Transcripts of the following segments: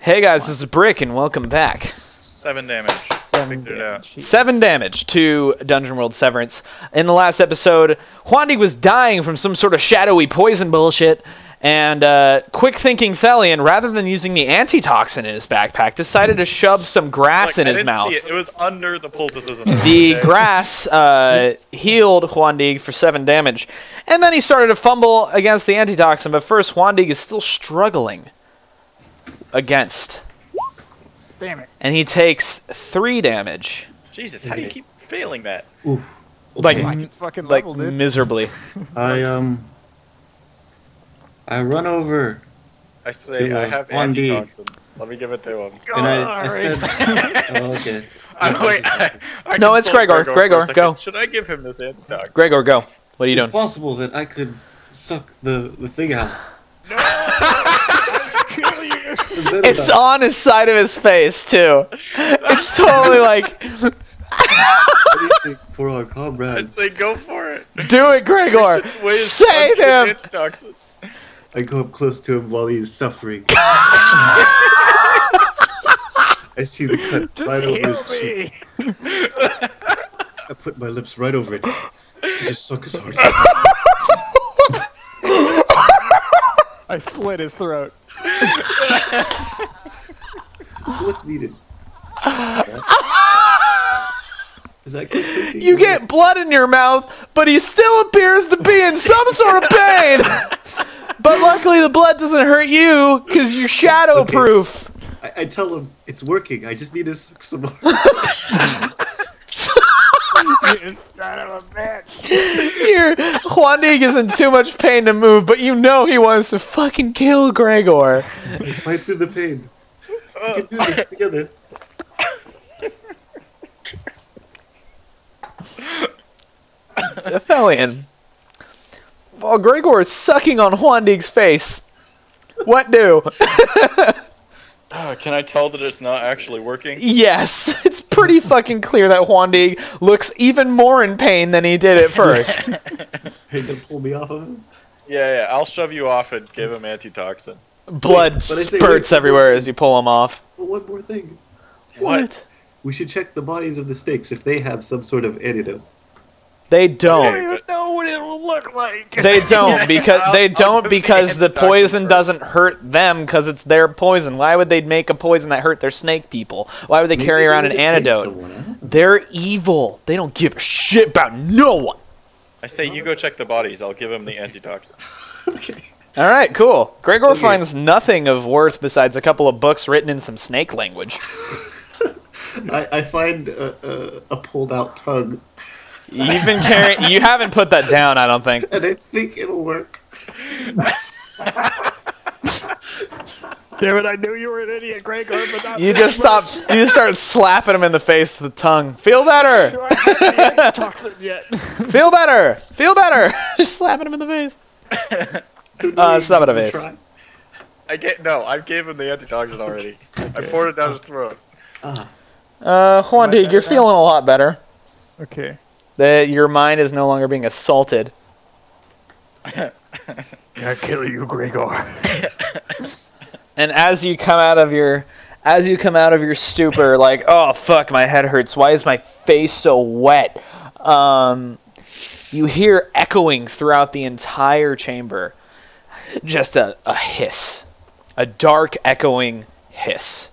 Hey guys, this is Brick, and welcome back. 7 damage. 7 damage to Dungeon World Severance. In the last episode, Juandi was dying from some sort of shadowy poison bullshit, and quick-thinking Thelian, rather than using the antitoxin in his backpack, decided to shove some grass in his mouth. See it. It was under the poultices. The grass healed Juandi for 7 damage, and then he started to fumble against the antitoxin, but first Juandi is still struggling against. Damn it. And he takes 3 damage. Jesus, how do you keep failing that? Oof. Like, Fucking like leveled it. miserably. I run over I say, to, I have Juandi. antitoxin. Let me give it to him. and I said, oh, okay. I No, it's consoled Gregor. for a Gregor, second. go. Should I give him this antitoxin? Gregor, go. What are you It's doing? possible that I could suck the thing out. It's on his side of his face, too. It's totally like, Anything for our I'd comrades. say go for it. do it, Gregor. Save him. Antitoxin. I go up close to him while he's suffering. I see the cut right over his cheek. I put my lips right over it. I just suck his heart. I slit his throat. That's what's needed. Is that good? You get blood in your mouth, but he still appears to be in some sort of pain. But luckily the blood doesn't hurt you, because you're shadow-proof. I tell him it's working. I just need to suck some more. You son of a bitch. Here, Juandi is in too much pain to move, but you know he wants to fucking kill Gregor. Fight through the pain. We can do this together. Thelian, while Gregor is sucking on Juandig's face, what do? Can I tell that it's not actually working? Yes, it's pretty fucking clear that Juandig looks even more in pain than he did at first. Are you gonna pull me off of him? Yeah, I'll shove you off and give him antitoxin. Blood spurts everywhere as you pull him off. But one more thing. What? We should check the bodies of the snakes if they have some sort of antidote. They I don't. don't even know what it will look like. They don't because I'll give the the poison antitoxin doesn't hurt them because it's their poison. Why would they make a poison that hurt their snake people? Why would they carry Maybe around they an would save antidote? someone, huh? They're evil. They don't give a shit about no one. I say you go check the bodies. I'll give him the antitoxin. Okay. All right, cool. Gregor Okay. finds nothing of worth besides a couple of books written in some snake language. I find a pulled out tongue, You've been carrying. You haven't put that down, I don't think. and I think it'll work. Damn it, I knew you were an idiot, Gregor, but not You this just much. stop. You just start slapping him in the face with the tongue. Feel better. Do I have the toxin yet? Feel better. Feel better. Just slapping him in the face. So It's not what it is. try? I gave him the antitoxin already. I poured it down his throat. Juandi, you're feeling a lot better. Okay. Your mind is no longer being assaulted. I kill you, Gregor. And as you come out of your stupor, like, oh fuck, my head hurts. Why is my face so wet? You hear echoing throughout the entire chamber, just a hiss, a dark echoing hiss,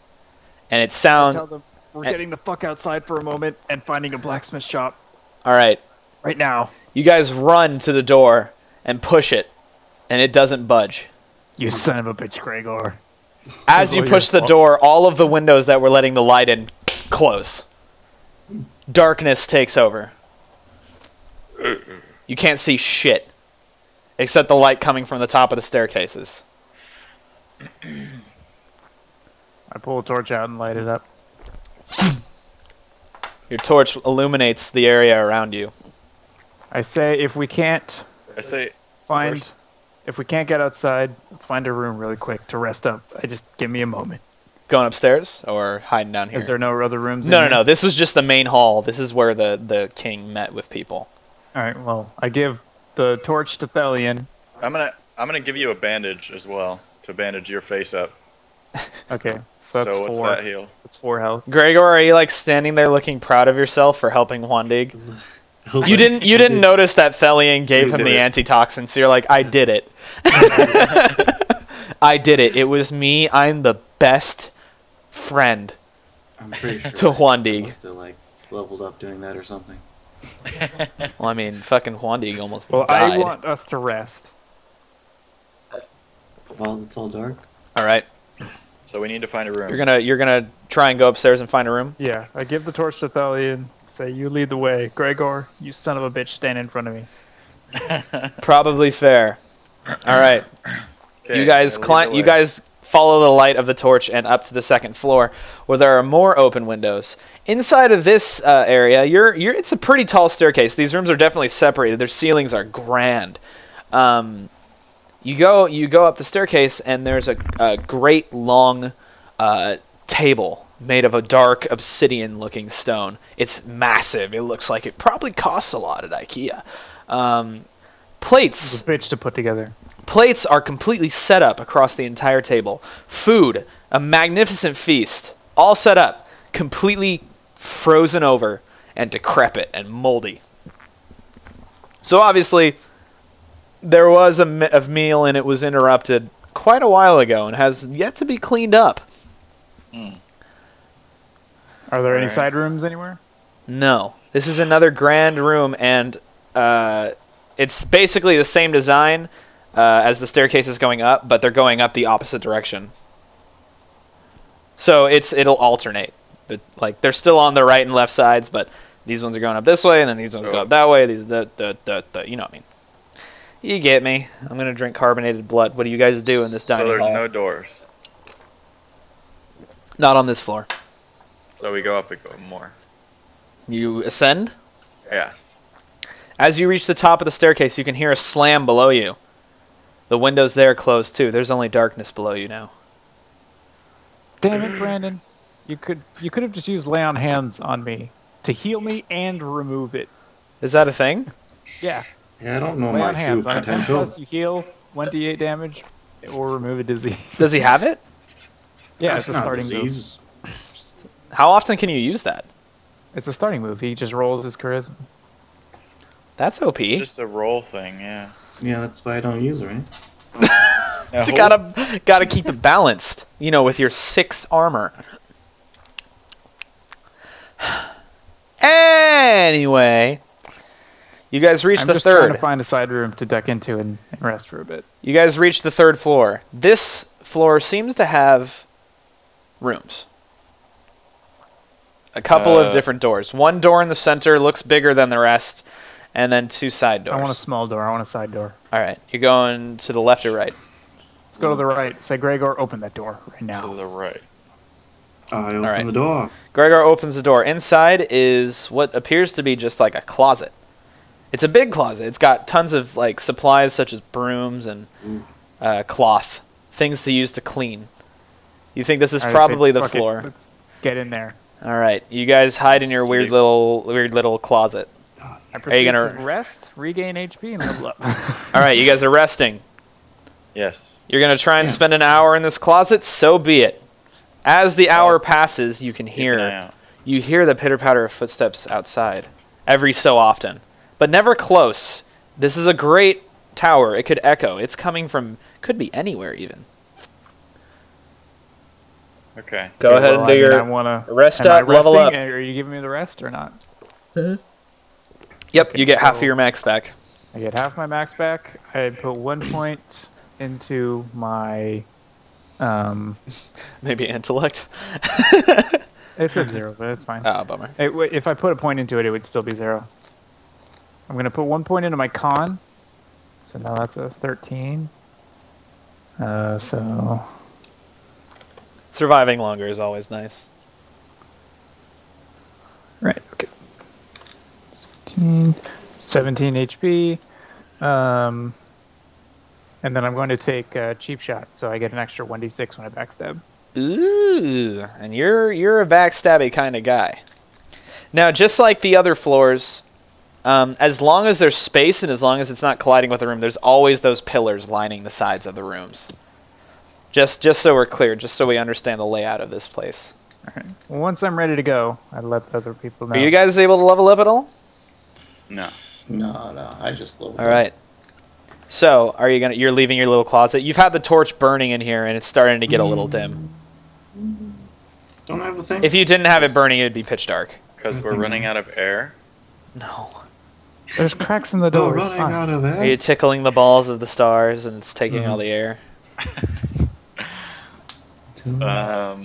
and it Tell sounds. them we're getting the fuck outside for a moment and finding a blacksmith shop All right, right now. you guys run to the door and push it, and it doesn't budge. You son of a bitch, Gregor. As you push the door, all of the windows that were letting the light in close. Darkness takes over. You can't see shit, except the light coming from the top of the staircases. I pull a torch out and light it up. Your torch illuminates the area around you. I say if we can't I say find, First. if we can't get outside, let's find a room really quick to rest up. Just give me a moment. Going upstairs or hiding down here? Is there no other rooms? No, in no, here? no. This was just the main hall. This is where the king met with people. All right. Well, I give the torch to Thelian. I'm gonna give you a bandage as well to bandage your face up. Okay. So that's So what's 4. that heal? That's 4 health. Gregor, are you like standing there looking proud of yourself for helping Juandig? I was You like, didn't notice that Thelian gave You him did the it. antitoxin, so you're like, I did it. I did it. It was me. I'm the best friend I'm pretty sure to I Juandig. must have like leveled up doing that or something. Well, I mean, fucking Juandig almost Well, died. I want us to rest. While it's all dark. All right, So we need to find a room. you're gonna try and go upstairs and find a room. Yeah, I give the torch to Thelian. Say, you lead the way. Gregor, you son of a bitch, stand in front of me. Probably fair. All right, Okay, you guys lead the climb. You way. guys follow the light of the torch and up to the second floor, where there are more open windows. Inside of this area, it's a pretty tall staircase. These rooms are definitely separated. Their ceilings are grand. You go up the staircase, and there's a great long table made of a dark obsidian-looking stone. It's massive. It looks like it probably costs a lot at IKEA. Plates. It's a bitch to put together. Plates are completely set up across the entire table. Food, a magnificent feast, all set up, completely frozen over and decrepit and moldy. So obviously, there was a meal and it was interrupted quite a while ago and has yet to be cleaned up. Are there any Alright. side rooms anywhere? No. This is another grand room, and it's basically the same design as the staircase is going up, but they're going up the opposite direction. So it'll alternate. But like they're still on the right and left sides, but these ones are going up this way, and then these ones go up that way. These you know what I mean. You get me. I'm gonna drink carbonated blood. What do you guys do in this dining So there's hall? no doors. Not on this floor. So we go up and go more. You ascend. Yes. As you reach the top of the staircase, you can hear a slam below you. The windows there close too. There's only darkness below you now. Damn it, Brandon. You could have just used lay on hands on me to heal me and remove it. Is that a thing? Yeah. Yeah, I don't know Lay my on true hands. On a 10 potential. plus, you heal 1d8 damage or remove a disease. Does he have it? Yeah, That's it's a not starting move. disease. How often can you use that? It's a starting move. He just rolls his charisma. That's OP. It's just a roll thing, yeah. Yeah, that's why I don't use it, right? Now, You gotta keep it balanced. You know, with your 6 armor. Anyway, you guys reach I'm the just trying to third. find a side room to duck into and rest for a bit. You guys reach the third floor. This floor seems to have rooms. A couple of different doors. One door in the center looks bigger than the rest, and then 2 side doors. I want a small door. I want a side door. All right, you're going to the left or right? Let's go to the right. Say, Gregor, open that door right to now. the right. I open right. the door. Gregor opens the door. Inside is what appears to be just like a closet. It's a big closet. It's got tons of like supplies such as brooms and cloth, things to use to clean. You think this is All right, probably say, the "Fuck it, floor? let's get in there. All right, you guys hide in your weird Sleep. little closet. I proceed gonna- to rest, regain HP, and level up. All right, you guys are resting. Yes. You're gonna try and spend an hour in this closet. So be it. As the hour passes, you can Keep an eye hear out. you hear the pitter patter of footsteps outside every so often, but never close. This is a great tower. It could echo. It's coming from could be anywhere even. Okay. Go ahead and do your I wanna, rest am I up, level up. resting? Are you giving me the rest or not? Yep, Okay, you get half of so- your max back. I get half my max back. I put 1 point into my. Maybe intellect. It's at 0, but it's fine. Oh, bummer. If I put a point into it, it would still be 0. I'm gonna put 1 point into my con. So now that's a 13. So Surviving longer is always nice. right, okay. 17 HP. And then I'm going to take a cheap shot, so I get an extra 1d6 when I backstab. Ooh, and you're a backstabby kind of guy. Now, just like the other floors, as long as there's space and as long as it's not colliding with the room, there's always those pillars lining the sides of the rooms. Just so we're clear, just so we understand the layout of this place. All right. Well, once I'm ready to go, I let other people know. Are you guys able to level up at all? No. No, I just leveled All right. So, you're leaving your little closet. You've had the torch burning in here, and it's starting to get a little dim. Don't I have a thing? If you didn't have it burning, it'd be pitch dark. Because we're running out of air. No. There's cracks in the door. It's running fine. out of Are you air. tickling the balls of the stars, and it's taking all the air? All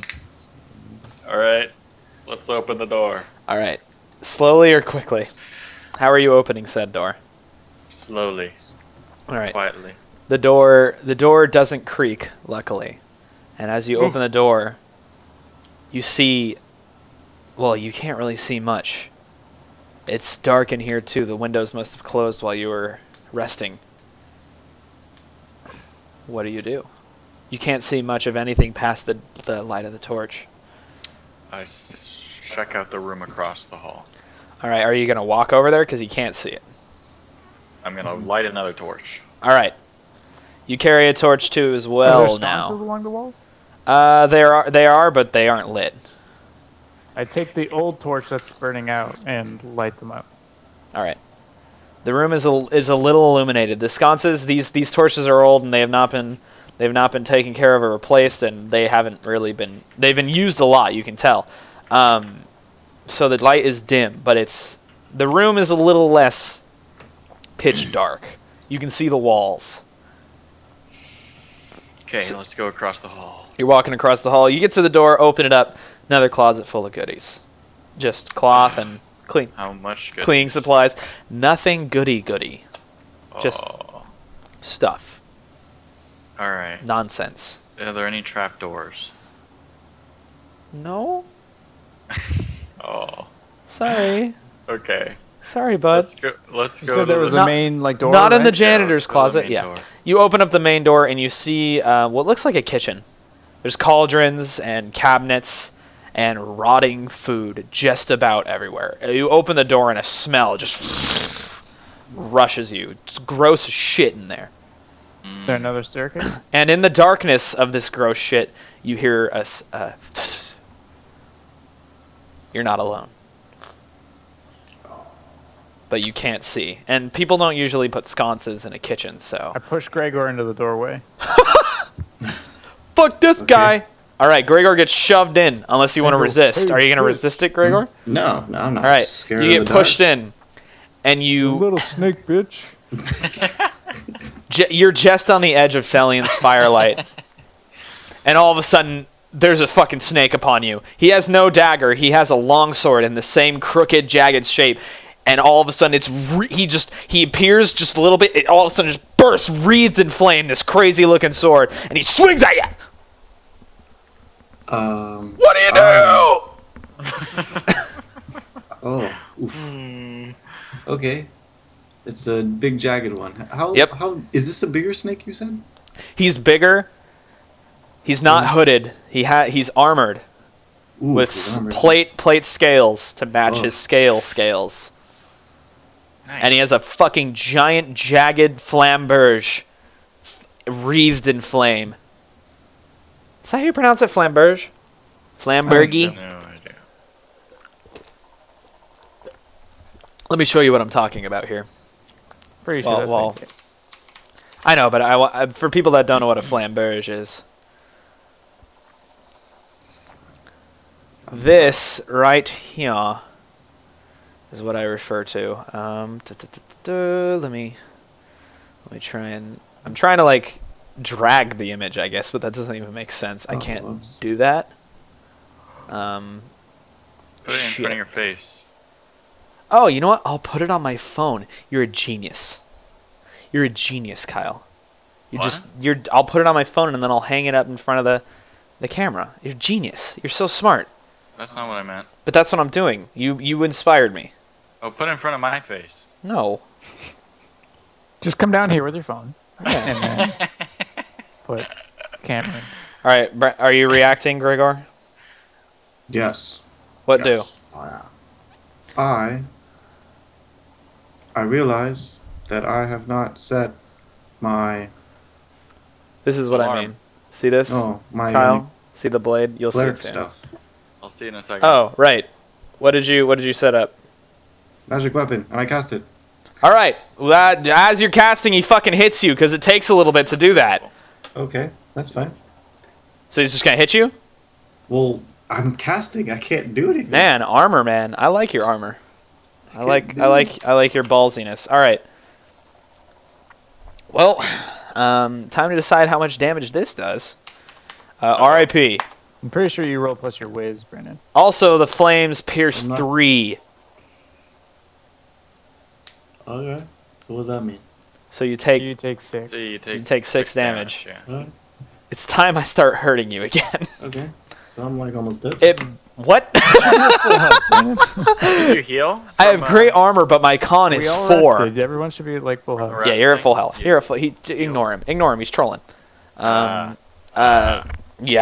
right. Let's open the door. All right. Slowly or quickly? How are you opening said door? Slowly. All right. Quietly. The door doesn't creak, luckily. And as you open the door, you see, well, you can't really see much. It's dark in here too. The windows must have closed while you were resting. What do? You can't see much of anything past the light of the torch. I check out the room across the hall. All right, are you going to walk over there because you can't see it? I'm going to light another torch. All right. You carry a torch too as Are well there sconces now. along the walls? They are, but they aren't lit. I take the old torch that's burning out and light them up. All right. The room is a little illuminated. The sconces, these torches are old and they've not been taken care of or replaced, and they've been used a lot. You can tell. So the light is dim, but the room is a little less pitch dark. You can see the walls. Okay, let's go across the hall. You're walking across the hall. You get to the door, open it up. Another closet full of goodies. Just cloth and How much good? cleaning supplies. Nothing goody. Just stuff. All right. Nonsense. Are there any trapdoors? No? Oh. Sorry. Okay. Sorry, bud. Let's You go. said there to was the- a main door. Not in the right? janitor's let's go to the closet. main Yeah. door. You open up the main door and you see what looks like a kitchen. There's cauldrons and cabinets and rotting food just about everywhere. You open the door and a smell just rushes you. It's gross as shit in there. Is there another staircase? And in the darkness of this gross shit, you hear you're not alone. But you can't see. And people don't usually put sconces in a kitchen, so... I push Gregor into the doorway. Fuck this guy! Alright, Gregor gets shoved in, unless you want to resist. Are you going to resist it, Gregor? No, I'm not. Alright, Scared you of get the pushed dark. in, and You little snake bitch. you're just on the edge of Fellion's firelight. And all of a sudden, there's a fucking snake upon you. He has no dagger, he has a long sword in the same crooked, jagged shape. And all of a sudden, he appears just a little bit, it all of a sudden just bursts, wreathed in flame, this crazy looking sword, and he swings at you! What do you do? Oh, oof. Okay. It's a big jagged one. How is this a bigger snake you said? He's bigger. He's not hooded. He's armored Ooh, with he's armored. plate scales to match his scales. Nice. And he has a fucking giant jagged flamberge wreathed in flame. Is that how you pronounce it? Flamberge? Flambergy? No idea. Let me show you what I'm talking about here. Pretty sure that's it. I know, but I for people that don't know what a flamberge is. This right here is what I refer to. Let me try and... I'm trying to, like, drag the image, I guess, but that doesn't even make sense. I can't do that. Put it in front of your face. Oh, you know what? I'll put it on my phone. You're a genius. You're a genius, Kyle. I'll put it on my phone and then I'll hang it up in front of the camera. You're a genius. You're so smart. That's not what I meant. But that's what I'm doing. You inspired me. Oh, put it in front of my face. No. Just come down here with your phone. Yeah. And then put camera in. All right, are you reacting, Gregor? Yes. What do? Yes. I realize that I have not set my... This is what I Alarm. mean. See this? Oh, my Kyle? See the blade? You'll see cleric it soon. stuff. I'll see you in a second. Oh, right. What did you set up? Magic weapon, and I cast it. All right. Well, as you're casting, he fucking hits you because it takes a little bit to do that. Okay, that's fine. So he's just gonna hit you? Well, I'm casting. I can't do anything. Man, armor, man. I like your armor. I like your ballsiness. All right. Well, time to decide how much damage this does. R.I.P. I'm pretty sure you roll plus your whiz, Brandon. Also, the flames pierce I'm not- 3. Okay. So what does that mean? So you take You take 6. So you you take 6 damage. Yeah. Alright. It's time I start hurting you again. Okay. So I'm like almost dead. What? Did you heal? I have from, great armor, but my con is 4. Rested. Everyone should be like full health. Alright. Yeah, you're at full health. Resting? You're at full. Ignore him. Ignore him. He's trolling. Yeah,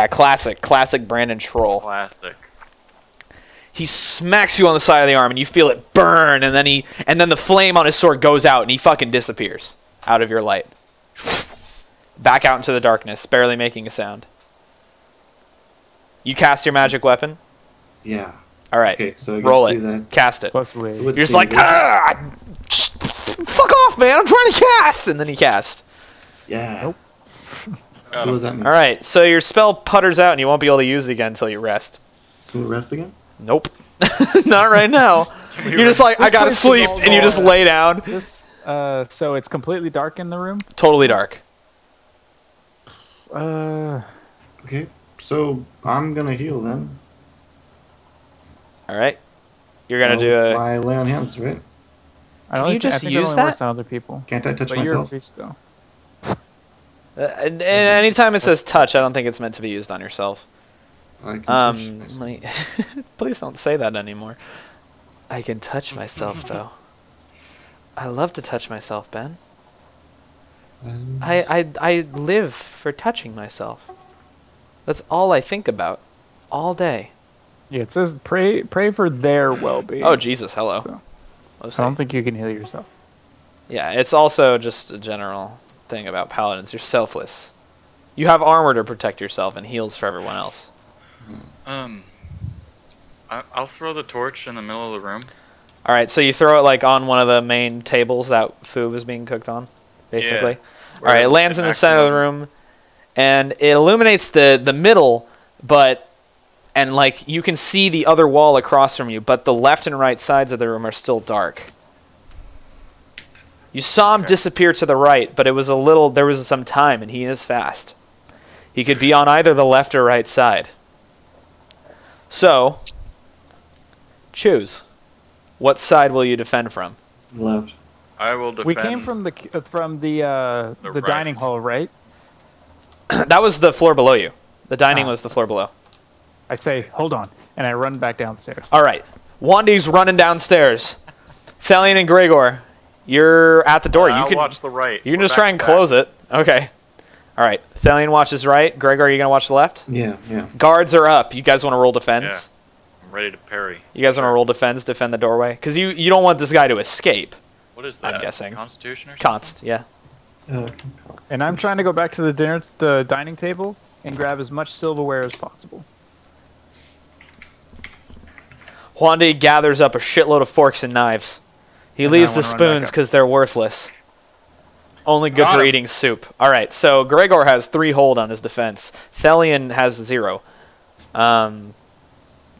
classic Brandon troll. Classic. He smacks you on the side of the arm, and you feel it burn, and then the flame on his sword goes out, and he fucking disappears out of your light, back out into the darkness, barely making a sound. You cast your magic weapon. Yeah. All right. Okay, so I guess roll do it. that. Cast it. Plus whiz. So what's You're just the- like, fuck off, man! I'm trying to cast, and then he casts. Yeah. Nope. So what does that mean? All right. So your spell putters out, and you won't be able to use it again until you rest. Can we rest again? Nope. Not right now. You're just like, I gotta place is sleep, all and you just dark. lay down. This, so it's completely dark in the room. Totally dark. Okay. So I'm gonna heal then. All right. You're gonna do a. My lay on hands, right? I don't Can you think, I just think use it only that? works on other people. Can't I touch But you're a myself? priest, though. And anytime it says touch, I don't think it's meant to be used on yourself. I can touch myself. Let me please don't say that anymore. I can touch myself though. I love to touch myself, Ben. I live for touching myself. That's all I think about, all day. Yeah, it says pray for their well-being. Oh Jesus, hello. So, Let's I don't see. think you can heal yourself. Yeah, it's also just a general thing about paladins. You're selfless. You have armor to protect yourself and heals for everyone else. I'll throw the torch in the middle of the room. All right, so you throw it like on one of the main tables that food was being cooked on, basically. Yeah. All right, it lands in the center of the room, and it illuminates the middle, and like you can see the other wall across from you, but the left and right sides of the room are still dark. You saw him disappear to the right, but there was some time, and he is fast. He could be on either the left or right side. So, choose. What side will you defend from? Left. I will defend. We came from the right. dining hall, right? That was the floor below you. The dining was the floor below. I say, hold on, and I run back downstairs. All right. Wandy's running downstairs. Thelian and Gregor, you're at the door. I'll watch the right. You can We're just try and back to close it. Okay. All right. Thelian watches right. Gregor, are you going to watch the left? Yeah, yeah. Guards are up. You guys want to roll defense? Yeah. I'm ready to parry. You guys want to roll defense, defend the doorway? Because you don't want this guy to escape. What is that? I'm guessing. Constitution or something? Const, yeah. And I'm trying to go back to the dining table and grab as much silverware as possible. Wandy gathers up a shitload of forks and knives. He And leaves I the wanna run back spoons up. because they're worthless. Only good Got for him. eating soup. All right, so Gregor has 3 hold on his defense. Thelian has 0. And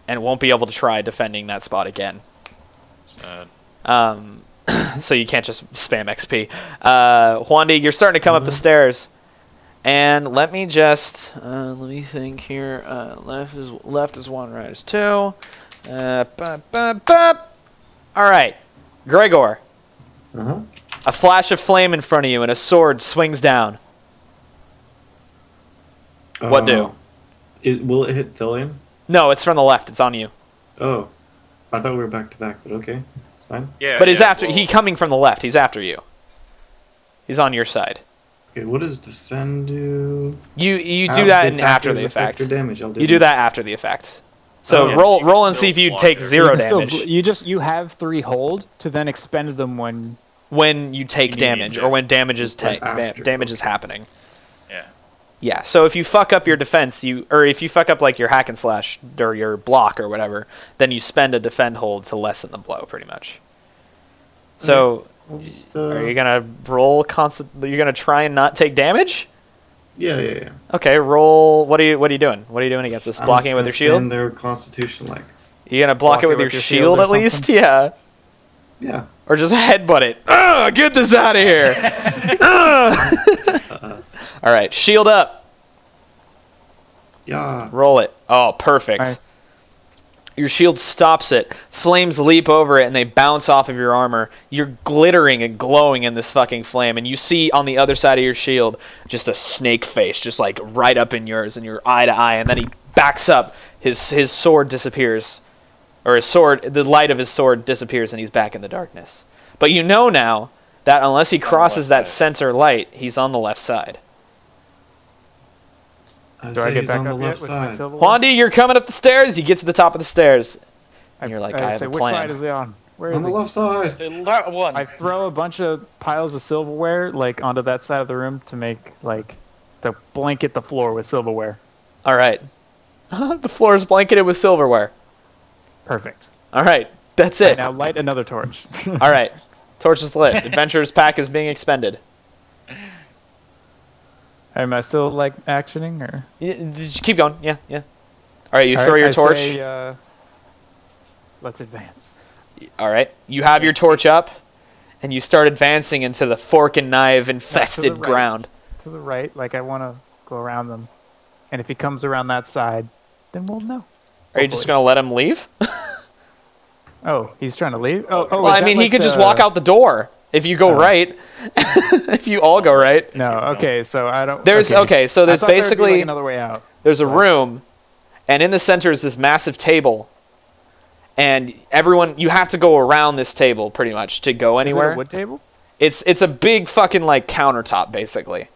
won't be able to try defending that spot again. Sad. So you can't just spam XP. Wandy, you're starting to come up the stairs. And let me just let me think here. Left is 1, right is 2. All right, Gregor. Uh-huh. A flash of flame in front of you and a sword swings down. What do? Will it hit Thelian? No, it's from the left. It's on you. Oh. I thought we were back to back, but okay. It's fine. Yeah. But he's yeah, after. well, He coming from the left. He's after you. He's on your side. Okay, what does defend do? You How do does that in after attackers the affect effect. their damage? I'll do You do that after the effect. So Oh. roll and see if Still you block take there. 0 You can still damage you have 3 hold to then expend them when when you take You need damage to. or when damage is Right after, damage is okay. happening. Yeah. Yeah, so if you fuck up your defense, or if you fuck up like your hack and slash or your block or whatever, then you spend a defend hold to lessen the blow, pretty much. So, We'll just, are you gonna roll You're gonna try and not take damage? Yeah. Okay, roll. What are you doing? What are you doing against this? Blocking it with your shield? And their constitution, like. You gonna block it with your shield at least? Yeah. Yeah. Or just headbutt it. Ugh, get this out of here. All right, shield up. Yeah. Roll it. Oh, perfect. Nice. Your shield stops it. Flames leap over it, and they bounce off of your armor. You're glittering and glowing in this fucking flame, and you see on the other side of your shield just a snake face, just like right up in yours, and you're eye to eye. And then he backs up. His sword disappears, or the light of his sword disappears, and he's back in the darkness. But you know now that unless he crosses that center light, he's on the left side. Do I get back up yet with my silverware? Wandy, you're coming up the stairs. You get to the top of the stairs, and you're like, I have a which plan. side is he on? Where is On the he? left side. Say that one. I throw a bunch of piles of silverware like onto that side of the room to make like to blanket the floor with silverware. All right. The floor is blanketed with silverware. Perfect. All right. That's Right, it. now light another torch. All right. Torch is lit. Adventurer's pack is being expended. Am I still like actioning or? Just keep going. Yeah. All right. You All throw right, your I torch. say, let's advance. All right. You have your torch up, and you start advancing into the fork and knife infested right. ground. To the right, like I want to go around them, and if he comes around that side, then we'll know. Are you just gonna let him leave? Oh, he's trying to leave. Oh, Well, I mean, he could just walk out the door if you go right. If you all go right. No, okay, so I don't. There's so I there's thought there would be, basically like, another way out. there's a room, and in the center is this massive table, and you have to go around this table pretty much to go Is it anywhere. a wood table? It's a big fucking like countertop basically,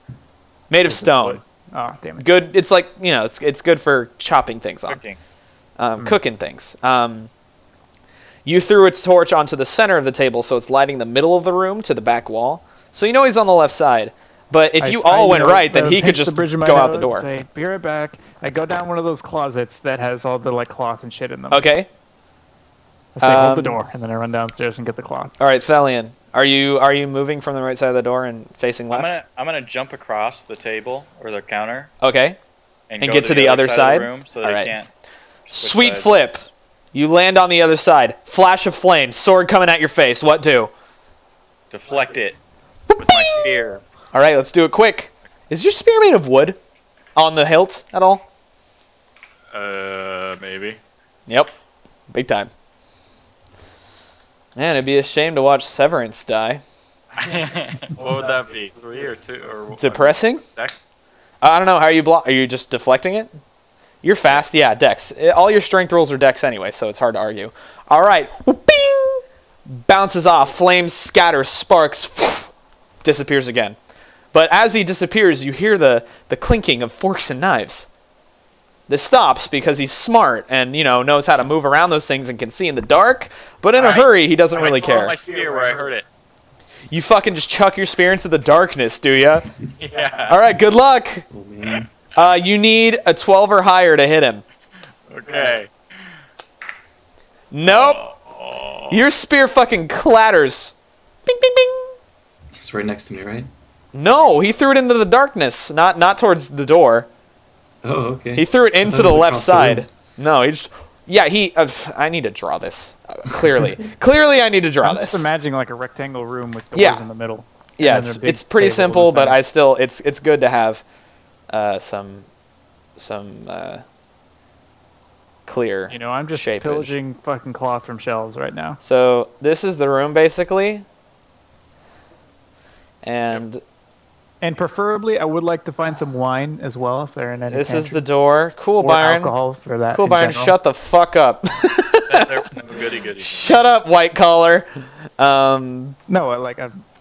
made of stone. Oh, damn it. Good. It's like it's good for chopping things on, Cooking. cooking things. You threw its torch onto the center of the table, so it's lighting the middle of the room to the back wall. So you know he's on the left side. But if you all went right, then he could just go out the door. Say, be right back. I go down one of those closets that has all the like cloth and shit in them. Okay. I say, hold the door, and then I run downstairs and get the cloth. All right, Thelian, are you moving from the right side of the door and facing left? I'm gonna jump across the table or the counter Okay. and And go get to the other side side? of the room so All they right. can't. switch Sweet sides. flip. You land on the other side. Flash of flame. Sword coming at your face. What do? Deflect it with my spear. All right, let's do it quick. Is your spear made of wood on the hilt at all? Maybe. Yep. Big time. Man, it'd be a shame to watch Severance die. What would that be? 3 or 2 or? Depressing? Dex? I don't know. How are you Are you just deflecting it? You're fast. Yeah, dex. All your strength rolls are dex anyway, so it's hard to argue. All right. Bing! Bounces off. Flames scatter. Sparks. Disappears again. But as he disappears, you hear the clinking of forks and knives. This stops because he's smart and, knows how to move around those things and can see in the dark. But in a hurry, he doesn't really care. My spear where I heard it. You fucking just chuck your spear into the darkness, do ya? Yeah. All right, good luck. Oh, man. You need a 12 or higher to hit him. Okay. Nope. Oh. Your spear fucking clatters. Bing, bing, bing. It's right next to me, right? No, he threw it into the darkness, not towards the door. Oh, okay. He threw it I into thought the it was left across the room. side. No, he just... Yeah, I need to draw this. Clearly. Clearly I need to draw I'm this. just imagining like a rectangle room with doors Yeah. in the middle. Yeah, and then a big it's pretty table in simple, the but center. it's good to have some clear. I'm just shapeage. pillaging fucking cloth from shelves right now. So this is the room basically, and And preferably, I would like to find some wine as well if they're in any this is pantry. the door. Cool, Or Byron. alcohol for that. Cool, in Byron. general. Shut the fuck up. Goody goody. Shut up, white collar. No, I'm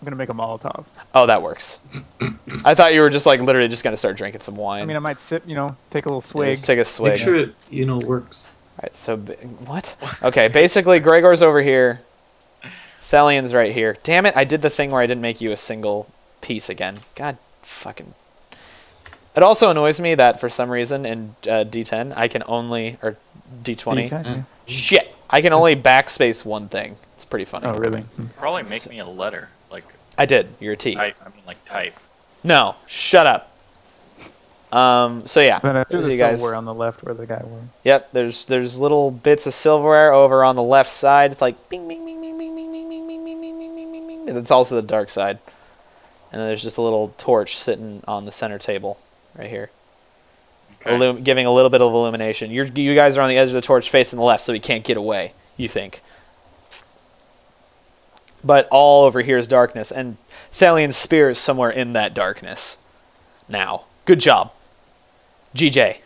gonna make a Molotov. Oh, that works. I thought you were just literally just gonna start drinking some wine. I mean, I might sip, take a little Yeah, swig. just take a swig. Make sure it, works. All right. So what? Okay. Basically, Gregor's over here. Thelian's right here. Damn it! I did the thing where I didn't make you a single piece again. God fucking. It also annoys me that for some reason in D10 I can only, or D20. D10, yeah. Shit, I can only backspace one thing. It's pretty funny. Oh, really? Probably make me a letter. Like, I did. You're a T. type. I mean, like, type. No, shut up. So yeah, Then I threw those the you guys. silverware on the left where the guy was. Yep, there's little bits of silverware over on the left side. It's like bing bing bing bing bing bing bing bing bing bing bing bing bing bing. And it's also the dark side. And then there's just a little torch sitting on the center table right here. Okay. Giving a little bit of illumination. You guys are on the edge of the torch facing the left, so he can't get away, you think. But all over here is darkness, and Thalion's spear is somewhere in that darkness. Now, good job. GJ.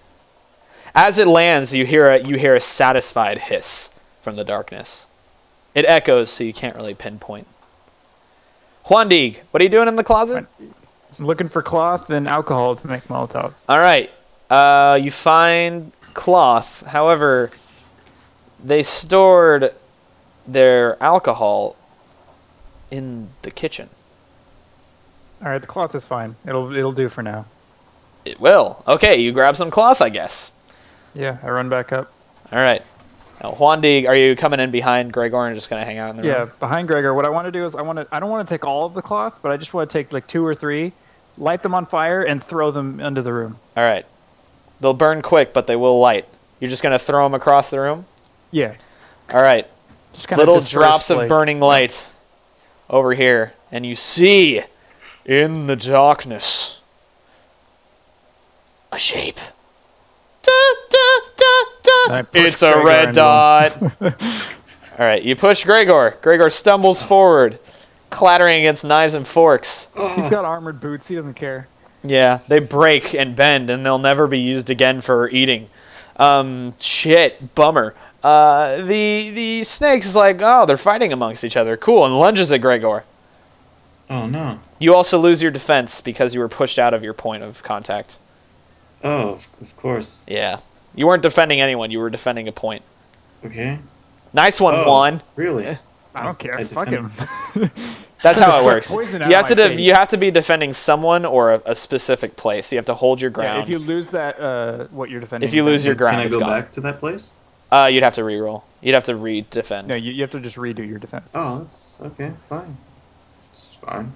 As it lands, you hear a satisfied hiss from the darkness. It echoes, so you can't really pinpoint. Juandig, what are you doing in the closet? I'm looking for cloth and alcohol to make Molotovs. All right. You find cloth. However, they stored their alcohol in the kitchen. All right, the cloth is fine. It'll do for now. It will. Okay, you grab some cloth, I guess. Yeah, I run back up. All right. Now, Juandig, are you coming in behind Gregor and just gonna hang out in the Yeah, room? behind Gregor. What I want to do is I don't want to take all of the cloth, but I just want to take like 2 or 3, light them on fire, and throw them into the room. All right. They'll burn quick, but they will light. You're just gonna throw them across the room? Yeah. All right. Just kinda Little disperse, drops of like- burning light over here, and you see in the darkness a shape. Da, da, da, And I da. push It's a Gregor red into dot. All right, you push Gregor. Gregor stumbles forward, clattering against knives and forks. He's got armored boots. He doesn't care. Yeah, they break and bend, and they'll never be used again for eating. Shit, bummer. The snakes is like, oh, they're fighting amongst each other. Cool, and lunges at Gregor. Oh no. You also lose your defense because you were pushed out of your point of contact. Oh, of course. Yeah. You weren't defending anyone, you were defending a point. Okay. Nice one, Oh, Juan. Really? I don't care. I Fuck defend- him. That's how it Suck works. poison You out have of to my face. you have to be defending someone or a specific place. You have to hold your Yeah, ground. if you lose that, what you're defending. If you lose your Can ground, I it's go gone. back to that place? You'd have to re-roll. You'd have to re-defend. No, you have to just redo your defense. Oh, that's okay. Fine. It's fine. Okay.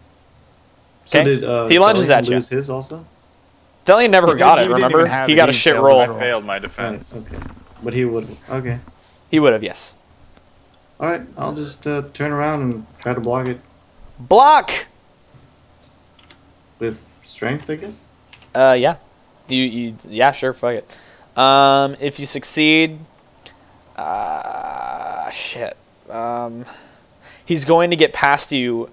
So did He lunges Thalion at you. lose his also? Thelian never He got it, didn't even remember? have He it, got a he shit failed roll. the I roll. failed my Right, defense. okay. But he would. Okay. He would have, yes. All right. I'll just turn around and try to block it Block! with strength, I guess. Yeah. Yeah, sure, fuck it. If you succeed, shit. He's going to get past you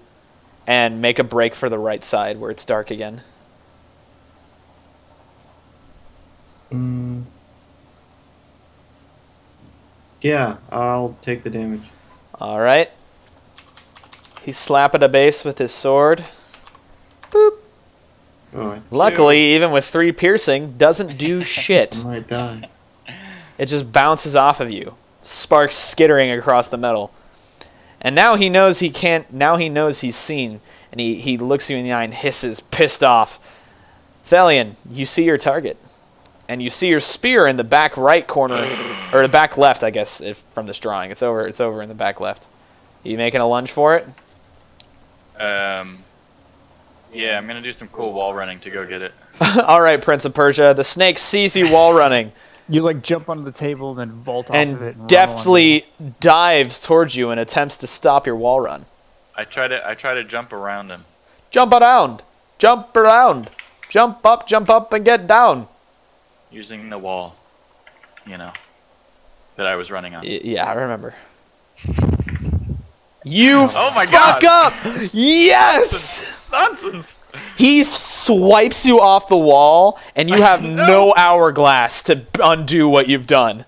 and make a break for the right side where it's dark again. Yeah, I'll take the damage. All right. He's slapping a base with his sword. Boop. All right. Luckily, even with 3 piercing, doesn't do shit. I might die. It just bounces off of you, sparks skittering across the metal. And now he knows he can't. Now he knows he's seen, and he looks you in the eye and hisses, pissed off. Thelian, you see your target, and you see your spear in the back right corner, or the back left, I guess, from this drawing. It's over. It's over in the back left. You making a lunge for it? Yeah, I'm gonna do some cool wall running to go get it. All right, Prince of Persia. The snake sees you wall running You like jump onto the table and then vault off of it. and And run along deftly dives towards you and attempts to stop your wall run. I try to jump around him. Jump around, jump around, jump up, and get down. Using the wall, you know, that I was running on. Yeah, I remember. You Oh my fuck God. up! Yes! Nonsense! He swipes you off the wall, and you have no hourglass to undo what you've done.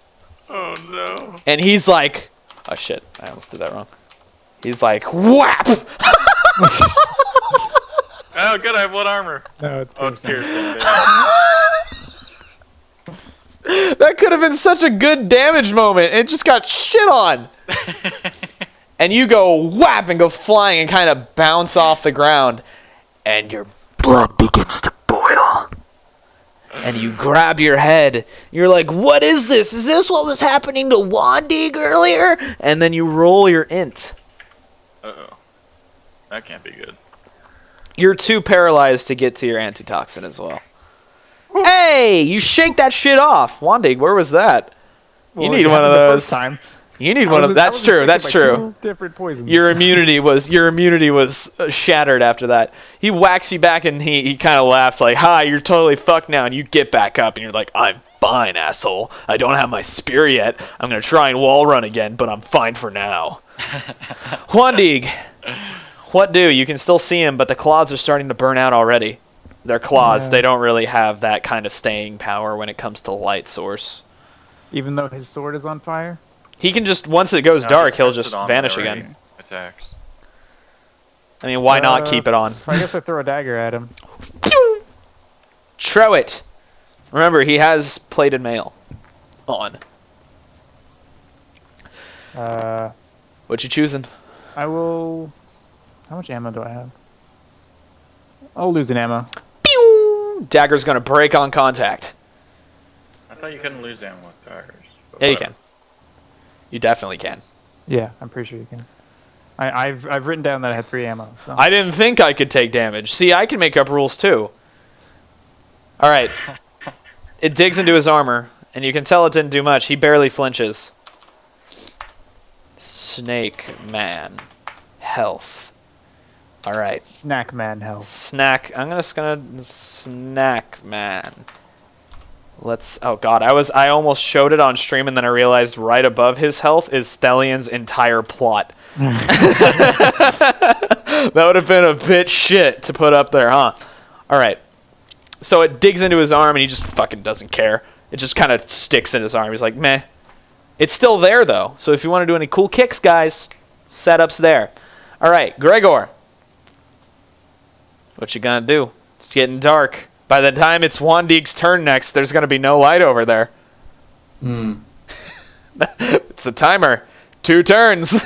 Oh no. And he's like, oh shit, I almost did that wrong. He's like, whap! Oh good, I have 1 armor. No, it's Oh, it's piercing. baby. That could have been such a good damage moment. It just got shit on. And you go whap and go flying and kind of bounce off the ground. And your blood begins to boil. and you grab your head. You're like, what is this? Is this what was happening to Juig earlier? And then you roll your int. Uh-oh. That can't be good. You're too paralyzed to get to your antitoxin as well. Hey, you shake that shit off. Juig, where was that? Well, you need it one of happened the those. first time. You need one of. That's true. That's true. Different poisons. Your immunity was shattered after that. He whacks you back and he kind of laughs like, "Hi, you're totally fucked now." And you get back up and you're like, "I'm fine, asshole. I don't have my spear yet. I'm gonna try and wall run again, but I'm fine for now." Juig, what do? You can still see him, but the claws are starting to burn out already. They're claws. They don't really have that kind of staying power when it comes to light source. Even though his sword is on fire? He can just, once it goes dark, he'll just vanish again. Attacks. I mean, why not keep it on? I guess I throw a dagger at him. Throw it. Remember, he has plated mail on. What you choosing? I will... How much ammo do I have? I'll lose an ammo. Pew! Dagger's gonna break on contact. I thought you couldn't lose ammo with daggers. Yeah, you can. You definitely can. Yeah, I'm pretty sure you can. I've written down that I had 3 ammo. So. I didn't think I could take damage. See, I can make up rules too. All right. It digs into his armor, and you can tell it didn't do much. He barely flinches. Snake man. Health. All right. Snack man health. Snack. I'm just gonna snack man. Let's. Oh god, I almost showed it on stream, and then I realized right above his health is Stellion's entire plot. That would have been a bit shit to put up there, huh? All right. So it digs into his arm, and he just fucking doesn't care. It just kind of sticks in his arm. He's like, meh. It's still there though. So if you want to do any cool kicks, guys, setup's there. All right, Gregor. What you gonna do? It's getting dark. By the time it's Juig's turn next, there's gonna be no light over there. It's the timer. 2 turns.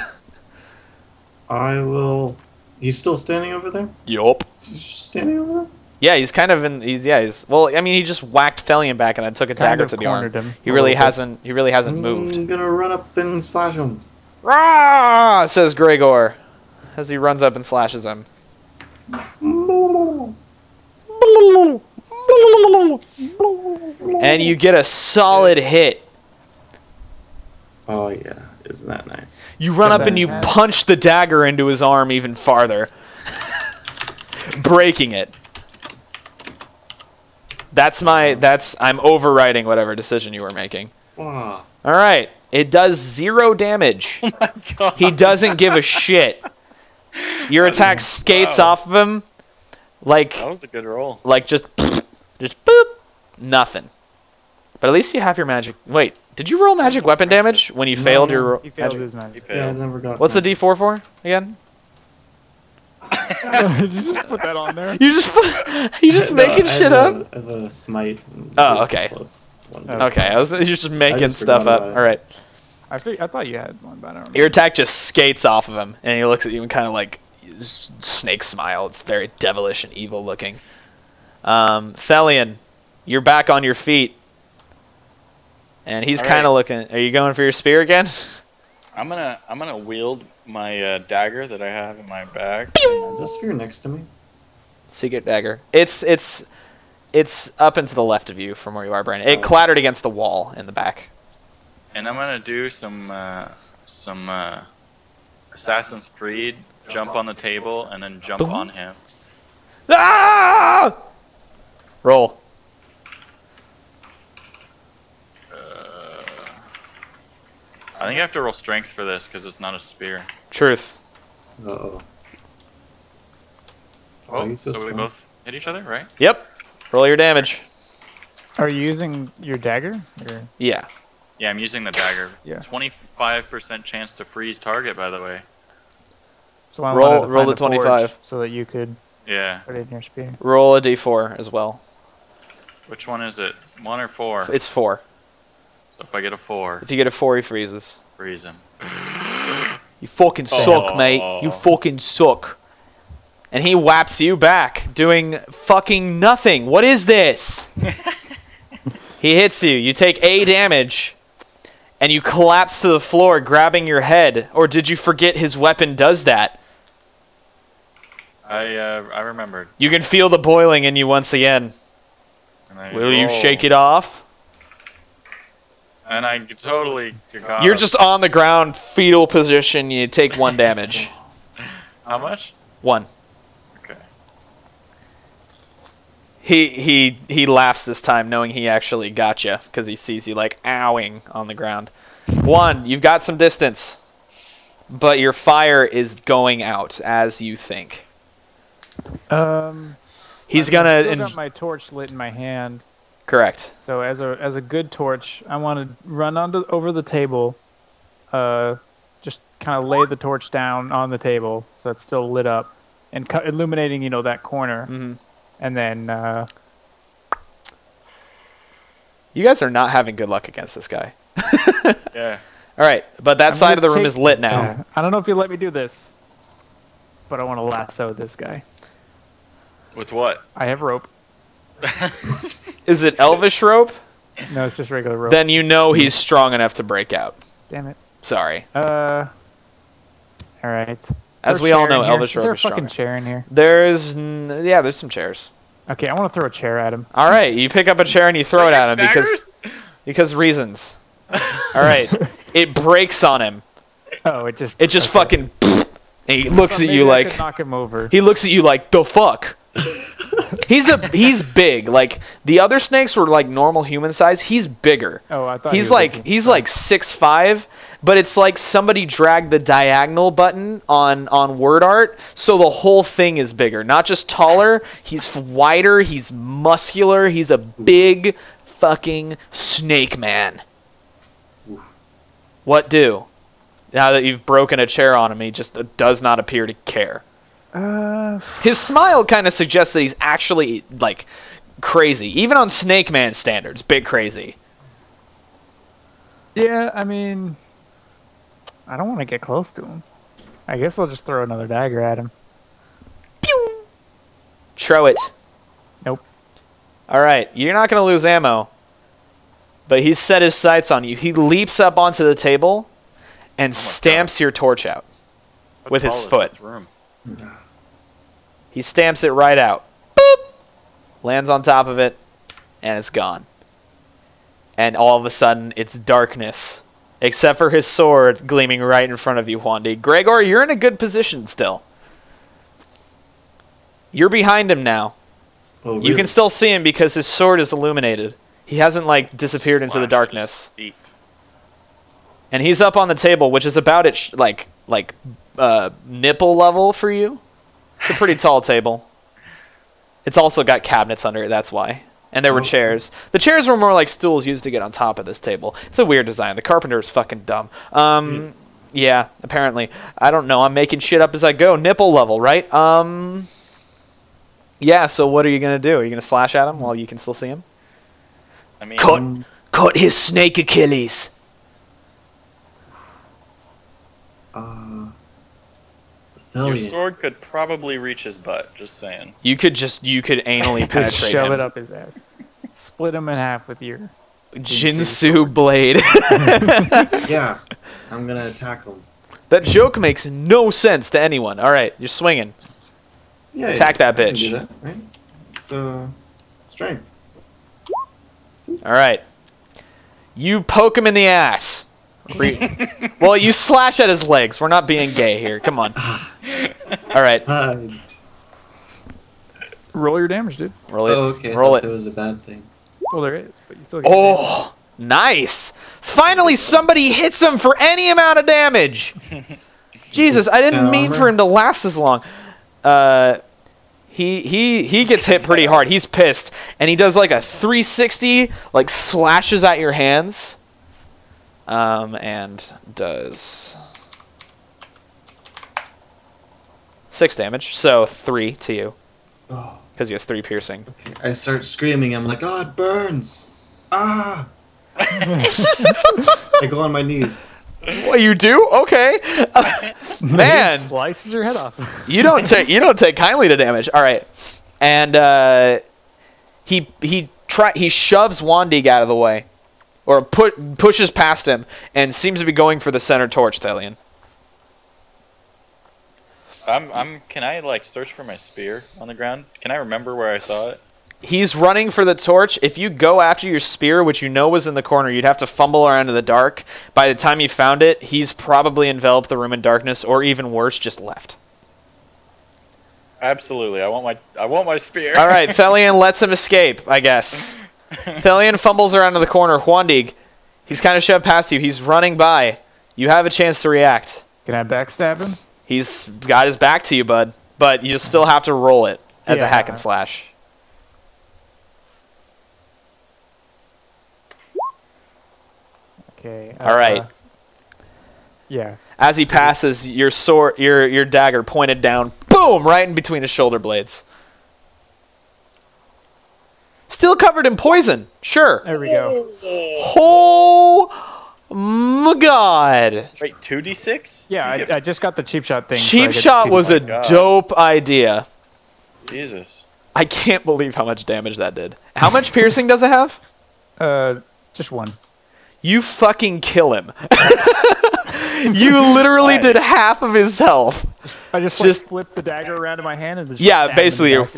I will... He's still standing over there? Yup. He's standing over there? Yeah, he's kind of in. He's well. I mean, he just whacked Thelion back and then took a dagger to the arm. He really hasn't moved. I'm gonna run up and slash him. Rah! Says Gregor, as he runs up and slashes him. And you get a solid hit. Oh yeah, isn't that nice? You run up and you punch the dagger into his arm even farther, breaking it. I'm overriding whatever decision you were making. Wow. All right. It does 0 damage. Oh my god. He doesn't give a shit. Your attack skates off of him like That was a good roll. like just boop, nothing. But at least you have your magic. Wait, did you roll magic weapon damage when you failed your He failed magic? his magic. Yeah, I never got What's that. the D4 for again? Just put that on there. You just making shit up? I have a smite. Oh, okay. Plus 1. Okay, you're just making just stuff forgot up. about it. All right. I thought you had one, but I don't remember. Your attack just skates off of him, and he looks at you and kind of like snake smile. It's very devilish and evil looking. Thelion, you're back on your feet, and he's kind of looking. Are you going for your spear again? I'm gonna wield my dagger that I have in my bag. Is this spear next to me? Secret dagger. It's up and to the left of you from where you are, Brandon. It clattered against the wall in the back. And I'm gonna do some Assassin's Creed, jump on the table, and then jump on him. Ah! Roll. I think I have to roll strength for this because it's not a spear. Truth. Uh-oh. Oh, you so so we strong. both hit each other, right? Yep. Roll your damage. Are you using your dagger? Or? Yeah. Yeah, I'm using the dagger. Yeah. 25% chance to freeze target, by the way. So I Roll- wanted to roll find the forge 25. so that you could Yeah. put it in your spear. Roll a d4 as well. Which one is it? 1 or 4? It's 4. So if I get a 4, If you get a 4, he freezes. freeze him. You fucking suck, mate. You fucking suck. And he whaps you back, doing fucking nothing. What is this? He hits you. You take A damage, and you collapse to the floor, grabbing your head. Or did you forget his weapon does that? I remembered. You can feel the boiling in you once again. Will you shake it off? And I totally got You're just on the ground, fetal position. You take 1 damage. How much? 1. Okay. He laughs this time, knowing he actually got you, because he sees you like owing on the ground. 1, you've got some distance, but your fire is going out as you think. He's gonna. I've still got my torch lit in my hand. Correct. So as a good torch, I want to run over the table, just kind of lay the torch down on the table so it's still lit up, and illuminating that corner, and then. You guys are not having good luck against this guy. Yeah. All right, but that side of the room is lit now. Yeah. I don't know if you let me do this, but I want to lasso this guy. With what? I have rope. Is it elvish rope? No, it's just regular rope. Then you know he's strong enough to break out. Damn it. Sorry. All right. As we all know, elvish rope is Is there a stronger. fucking chair in here? There's some chairs. Okay, I want to throw a chair at him. All right, you pick up a chair and you throw it at him because reasons. All right, it breaks on him. Oh, it just okay. Fucking. And he looks at you like. Knock him over. He looks at you like the fuck. He's big. Like the other snakes were like normal human size. He's bigger. Oh, I thought he's like 6'5", but it's like somebody dragged the diagonal button on word art, so the whole thing is bigger. Not just taller. He's wider. He's muscular. He's a big fucking snake man. What do? Now that you've broken a chair on him, he just does not appear to care. His smile kind of suggests that he's actually, like, crazy. Even on Snake Man standards, big crazy. Yeah, I mean, I don't want to get close to him. I guess I'll just throw another dagger at him. Pew! Throw it. Nope. Alright, you're not going to lose ammo. But he's set his sights on you. He leaps up onto the table and stamps your torch out with his foot. He stamps it right out. Boop! Lands on top of it, and it's gone. And all of a sudden, it's darkness. Except for his sword gleaming right in front of you, Juandi. Gregor, you're in a good position still. You're behind him now. Oh, really? You can still see him because his sword is illuminated. He hasn't, like, disappeared into the darkness. And he's up on the table, which is about at, nipple level for you. It's a pretty tall table. It's also got cabinets under it, that's why. And there were chairs. The chairs were more like stools used to get on top of this table. It's a weird design. The carpenter is fucking dumb. Yeah, apparently. I don't know. I'm making shit up as I go. Nipple level, right? Yeah, so what are you going to do? Are you going to slash at him while you can still see him? I mean, cut his snake Achilles. Your sword could probably reach his butt, just saying. You could anally penetrate shove him. it up his ass. Split him in half with your Jinsu blade. Yeah, I'm gonna attack him. That joke makes no sense to anyone. All right, you're swinging. Yeah, attack that I can bitch. do that, right? So, strength. All right. You poke him in the ass. Well, you slash at his legs. We're not being gay here. Come on. All right. roll your damage, dude. Roll it. Oh, okay. Roll it. That was a bad thing. Well, there is, but you still get Oh, nice. Finally, somebody hits him for any amount of damage. Jesus, I didn't mean for him to last as long. He gets hit pretty hard. He's pissed, and he does like a 360, like slashes at your hands, and does 6 damage. So 3 to you, because he has 3 piercing. Okay. I start screaming. I'm like, oh, it burns. Ah! I go on my knees. Well, you do? Okay. Man, slices your head off. you don't take kindly to damage. All right. And he He shoves Wandig out of the way, or pushes past him, and seems to be going for the center torch, Thelian. Can I like search for my spear on the ground? Can I remember where I saw it? He's running for the torch. If you go after your spear, which you know was in the corner, you'd have to fumble around in the dark. By the time you found it, he's probably enveloped the room in darkness, or even worse, just left. Absolutely, I want my spear. All right, Thelian lets him escape, I guess. Thelian fumbles around in the corner. Wandig, he's kind of shoved past you. He's running by. You have a chance to react. Can I backstab him? He's got his back to you, bud, but you still have to roll it as a hack and slash. Okay. All right. Yeah. As he passes, your sword, your dagger pointed down, boom, right in between his shoulder blades. Still covered in poison. Sure. There we go. Oh my god. Wait, 2d6? Yeah, I just got the cheap shot thing. Cheap shot was a dope idea. Jesus. I can't believe how much damage that did. How much piercing does it have? Just one. You fucking kill him. You literally did half of his health. I just flipped the dagger around in my hand and just basically you're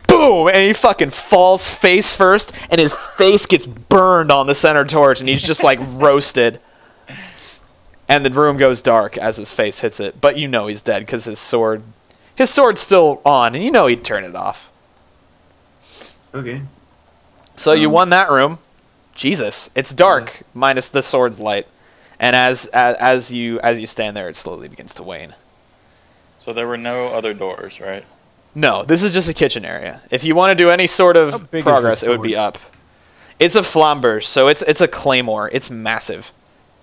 boom, and he fucking falls face first, and his face gets burned on the center torch, and he's just like roasted. And the room goes dark as his face hits it, but you know he's dead because his sword's still on, and you know he'd turn it off. Okay. So you won that room. Jesus, it's dark minus the sword's light, and as you stand there, it slowly begins to wane. So there were no other doors, right? No, this is just a kitchen area. If you want to do any sort of progress, it would be up. It's a flamberge, so it's a claymore. It's massive.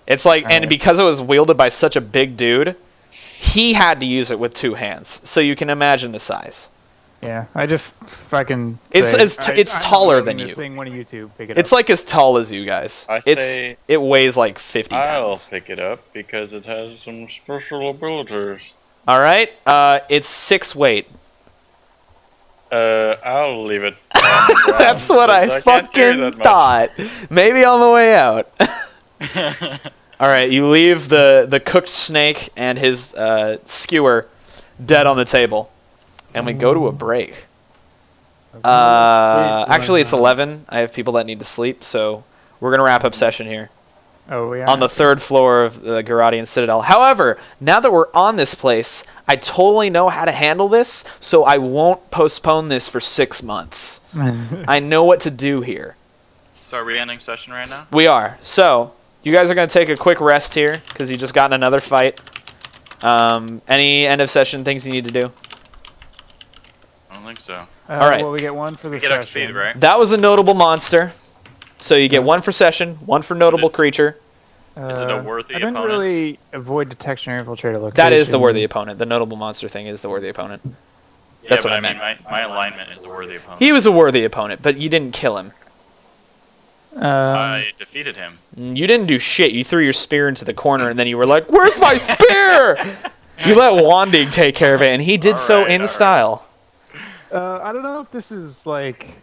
It's like, and because it was wielded by such a big dude, he had to use it with two hands. So you can imagine the size. Yeah, I just fucking. It's taller than you. Thing, one of you two pick it it's up. like as tall as you guys. It weighs like 50 pounds. I'll pick it up because it has some special abilities. All right, it's 6 weight. I'll leave it. That's what I fucking thought. Maybe on the way out. All right, you leave the cooked snake and his skewer dead on the table, and we go to a break. Actually, it's 11. I have people that need to sleep, so we're gonna wrap up session here. Oh, yeah. On the 3rd floor of the Garadian Citadel. However, now that we're on this place, I totally know how to handle this, so I won't postpone this for 6 months. I know what to do here. So are we ending session right now? We are. So, you guys are going to take a quick rest here, because you just got in another fight. Any end of session things you need to do? I don't think so. All right. Well, we get one for the Get session. XP, right? That was a notable monster. So you get 1 for session, 1 for notable creature. Is it a worthy I didn't opponent? really avoid detection or infiltrator location. That is the worthy opponent. The notable monster thing is the worthy opponent. That's what I meant. My alignment is a worthy opponent. He was a worthy opponent, but you didn't kill him. I defeated him. You didn't do shit. You threw your spear into the corner, and then you were like, "Where's my spear?" You let Wandig take care of it, and he did so in style. I don't know if this is like.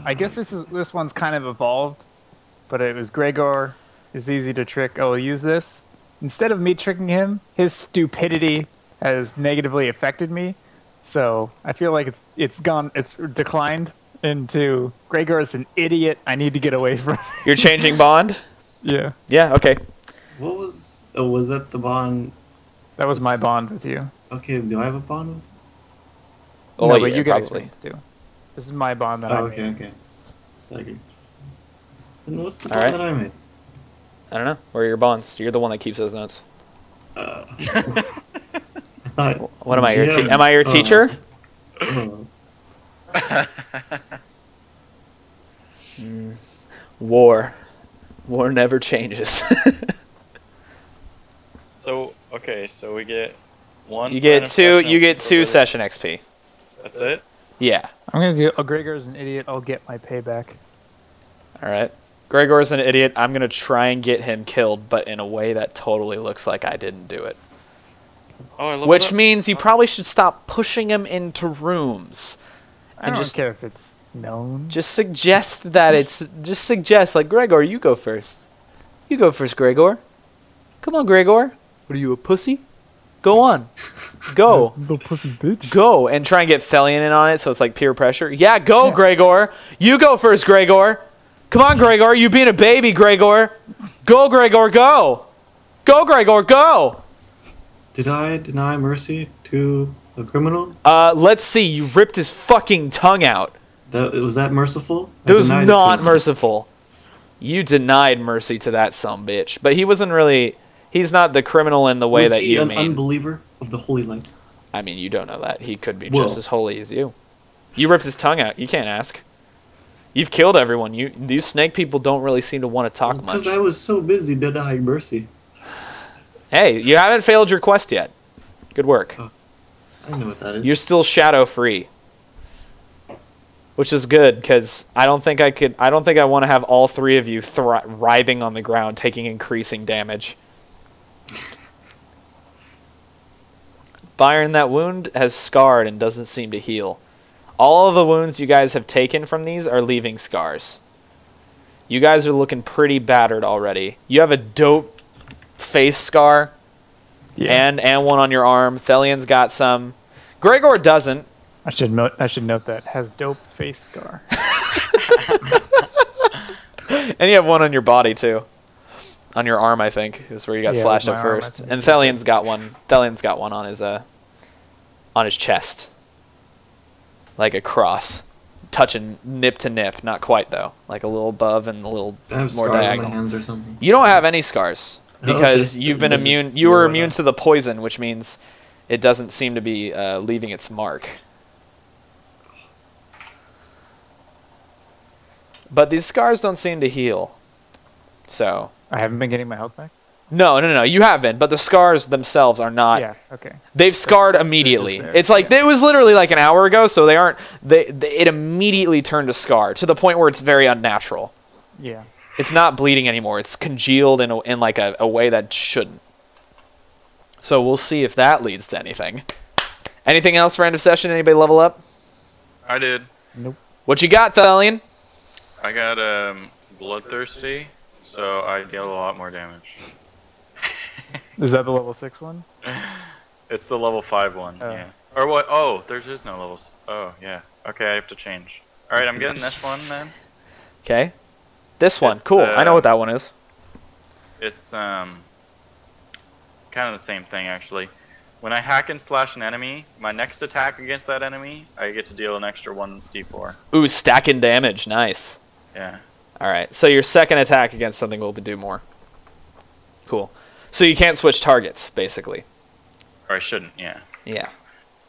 I guess this one's kind of evolved, but it was Gregor is easy to trick. Oh, I'll use this instead of me tricking him. His stupidity has negatively affected me, so I feel like it's declined into Gregor is an idiot. I need to get away from. You're changing bond? Yeah. Yeah. Okay. What was? Oh, was that the bond? That was my bond with you. Okay, do I have a bond? Oh, no, yeah, but you get probably. experience too. This is my bond that I made. Okay. Second. And what's the All bond right. that I made? I don't know. Where are your bonds? You're the one that keeps those notes. I thought, What am I? Your yeah. am I your teacher? War never changes. So so we get 1. You get two. You get 2 sessions. session XP. That's it. Yeah. I'm gonna do. Gregor's an idiot. I'll get my payback. All right. Gregor's an idiot. I'm gonna try and get him killed, but in a way that totally looks like I didn't do it. Oh, I love Which means you probably should stop pushing him into rooms. I don't care if it's known. Just suggest that it's... Just suggest, like, Gregor, you go first. You go first, Gregor. Come on, Gregor. What are you, a pussy? Go on. Go. Little pussy bitch. Go. And try and get Thelian in on it so it's like peer pressure. Yeah, go, Gregor. You go first, Gregor. Come on, Gregor. You being a baby, Gregor. Go, Gregor, go. Go, Gregor, go. Did I deny mercy to a criminal? Let's see. You ripped his fucking tongue out. Was that merciful? That was not merciful. You denied mercy to that sumbitch. But he wasn't really... He's not the criminal in the way that you mean. Was he an unbeliever of the Holy Light? I mean, you don't know that. He could be just as holy as you. You ripped his tongue out. You can't ask. You've killed everyone. These snake people don't really seem to want to talk much. Because I was so busy denying mercy. Hey, you haven't failed your quest yet. Good work. Oh, I know what that is. You're still shadow free. Which is good, because I don't think I want to have all three of you writhing on the ground, taking increasing damage. Byron, that wound has scarred and doesn't seem to heal. All of the wounds you guys have taken from these are leaving scars. You guys are looking pretty battered already. You have a dope face scar, and one on your arm. Thelian's got some. Gregor doesn't. I should note that has dope face scar. And you have one on your body too. On your arm, I think, is where you got slashed at first. And Thelian's got one. Thelian's got one on his chest, like a cross, touching nip to nip. Not quite though, like a little above and a little more diagonal. On my hands or something? You don't have any scars because you've been Just immune. You were immune to the poison, which means it doesn't seem to be leaving its mark. But these scars don't seem to heal. So. I haven't been getting my health back? No. You haven't. But the scars themselves are not. Yeah, okay. They've scarred immediately. It's like, it was literally like an hour ago, so they aren't. It immediately turned to scar to the point where it's very unnatural. Yeah. It's not bleeding anymore. It's congealed in like a way that shouldn't. So we'll see if that leads to anything. Anything else for end of session? Anybody level up? I did. Nope. What you got, Thelian? I got bloodthirsty, so I deal a lot more damage. Is that the level 6 one? It's the level 5 one, yeah. Or what? Oh, there's no levels. Oh, yeah. Okay, I have to change. All right, I'm getting this one then. Okay. This one. Cool. I know what that one is. It's kind of the same thing, actually. When I hack and slash an enemy, my next attack against that enemy, I get to deal an extra 1d4. Ooh, stacking damage. Nice. Yeah. All right. So your second attack against something will do more. Cool. So you can't switch targets, basically. Or I shouldn't, yeah. Yeah.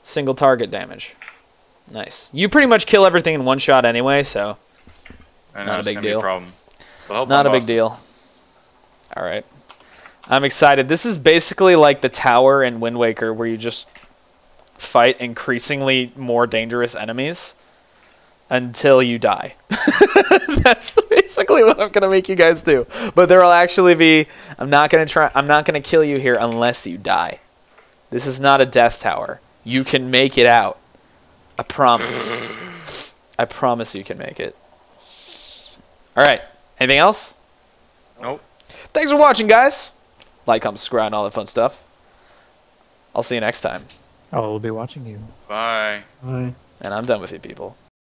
Single target damage. Nice. You pretty much kill everything in one shot anyway, so not a big deal. Not a big deal. All right. I'm excited. This is basically like the tower in Wind Waker where you just fight increasingly more dangerous enemies until you die. That's basically what I'm going to make you guys do. But there will actually be I'm not going to kill you here unless you die. This is not a death tower. You can make it out. I promise. I promise you can make it. All right. Anything else? Nope. Thanks for watching, guys. Like, comment, subscribe, and all that fun stuff. I'll see you next time. I will be watching you. Bye. Bye. And I'm done with you people.